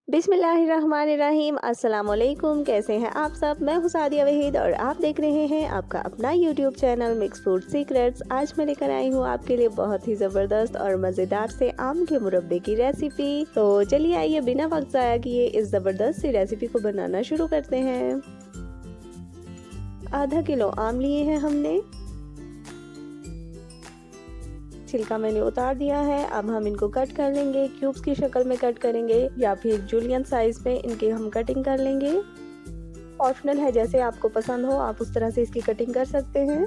बिस्मिल्लाहिर्रहमानिर्रहीम। अस्सलामुअलैकुम। कैसे हैं आप सब? मैं हूँ सादिया वहीद और आप देख रहे हैं आपका अपना YouTube channel mix food secrets. आज मैं लेकर आई हूँ आपके लिए बहुत ही ज़बरदस्त और मज़ेदार से आम के मुरब्बे की रेसिपी। तो चलिए आइए बिना वक्त ज़ाया किए इस ज़बरदस्त सी रेसिपी को बनाना शुरू करते हैं। आधा किलो आम लिए हैं हमने, छिलका मैंने उतार दिया है। अब हम इनको कट कर लेंगे, क्यूब्स की शक्ल में कट करेंगे या फिर जूलियन साइज में इनके हम कटिंग कर लेंगे। ऑप्शनल है, जैसे आपको पसंद हो आप उस तरह से इसकी कटिंग कर सकते हैं।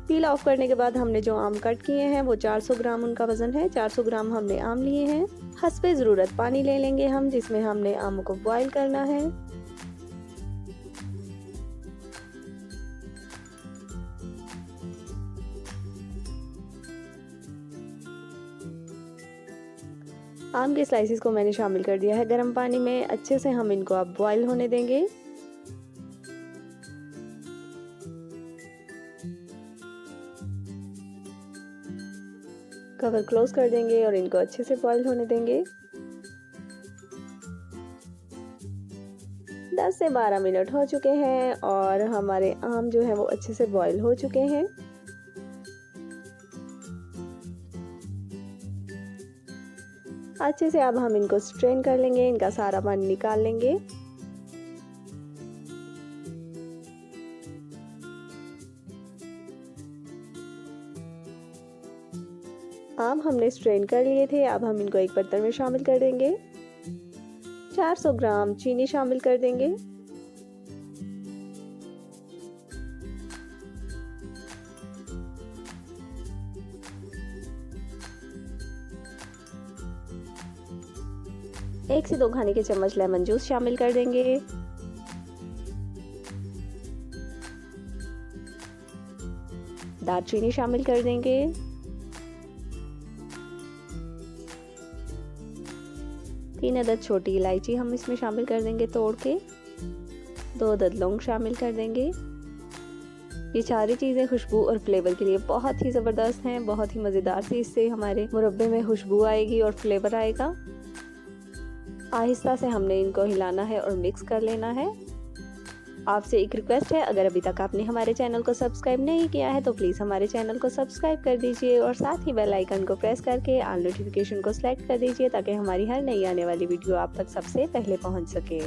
पील ऑफ करने के बाद हमने जो आम कट किए हैं वो 400 ग्राम उनका वजन है। 400 ग्राम हमने आम लिए हैं। हस्बे ज़रूरत पानी ले लेंगे हम, जिसमें हमने आम को बॉईल करना है। आम के स्लाइसिस को मैंने शामिल कर दिया है गर्म पानी में। अच्छे से हम इनको अब बॉईल होने देंगे। कवर क्लोज कर देंगे और इनको अच्छे से बॉईल होने देंगे। 10 से 12 मिनट हो चुके हैं और हमारे आम जो है वो अच्छे से बॉईल हो चुके हैं। अच्छे से अब हम इनको स्ट्रेन कर लेंगे, इनका सारा पानी निकाल लेंगे। आम हमने स्ट्रेन कर लिए थे। अब हम इनको एक बर्तन में शामिल कर देंगे। 400 ग्राम चीनी शामिल कर देंगे। एक से 2 खाने के चम्मच लेमन जूस शामिल कर देंगे। दालचीनी शामिल कर देंगे। 3 अदद छोटी इलायची हम इसमें शामिल कर देंगे तोड़ के। 2 अदद लौंग शामिल कर देंगे। ये सारी चीज़ें खुशबू और फ्लेवर के लिए बहुत ही ज़बरदस्त हैं, बहुत ही मज़ेदार सी इससे हमारे मुरब्बे में खुशबू आएगी और फ्लेवर आएगा। आहिस्ता से हमने इनको हिलाना है और मिक्स कर लेना है। आपसे एक रिक्वेस्ट है, अगर अभी तक आपने हमारे चैनल को सब्सक्राइब नहीं किया है तो प्लीज़ हमारे चैनल को सब्सक्राइब कर दीजिए और साथ ही बेल आइकन को प्रेस करके ऑल नोटिफिकेशन को सिलेक्ट कर दीजिए, ताकि हमारी हर नई आने वाली वीडियो आप तक सबसे पहले पहुंच सके।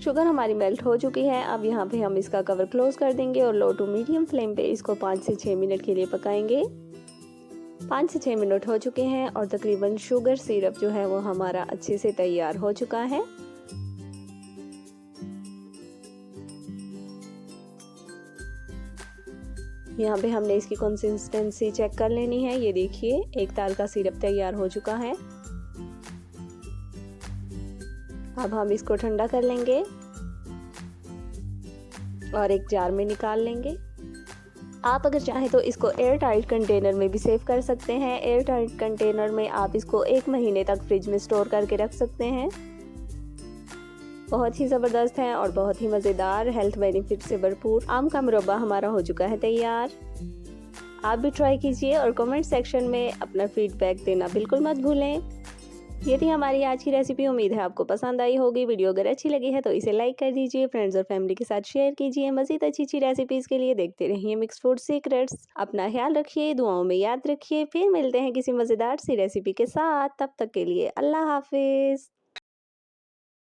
शुगर हमारी मेल्ट हो चुकी है। अब यहाँ पे हम इसका कवर क्लोज कर देंगे और लो टू मीडियम फ्लेम पे इसको 5 से 6 मिनट के लिए पकाएंगे। 5 से 6 मिनट हो चुके हैं और तकरीबन शुगर सिरप जो है वो हमारा अच्छे से तैयार हो चुका है। यहाँ पे हमने इसकी कंसिस्टेंसी चेक कर लेनी है। ये देखिए, एक तार का सिरप तैयार हो चुका है। अब हम इसको ठंडा कर लेंगे और एक जार में निकाल लेंगे। आप अगर चाहें तो इसको एयर टाइट कंटेनर में भी सेव कर सकते हैं। एयर टाइट कंटेनर में आप इसको 1 महीने तक फ्रिज में स्टोर करके रख सकते हैं। बहुत ही ज़बरदस्त है और बहुत ही मज़ेदार, हेल्थ बेनिफिट से भरपूर आम का मुरब्बा हमारा हो चुका है तैयार। आप भी ट्राई कीजिए और कमेंट सेक्शन में अपना फीडबैक देना बिल्कुल मत भूलें। ये थी हमारी आज की रेसिपी। उम्मीद है आपको पसंद आई होगी। वीडियो अगर अच्छी लगी है तो इसे लाइक कर दीजिए, फ्रेंड्स और फैमिली के साथ शेयर कीजिए। मज़ीद अच्छी रेसिपीज़ के लिए देखते रहिए मिक्स फूड सीक्रेट्स। अपना ख्याल रखिए, दुआओं में याद रखिए। फिर मिलते हैं किसी मज़ेदार सी रेसिपी के साथ। तब तक के लिए अल्लाह हाफिज़।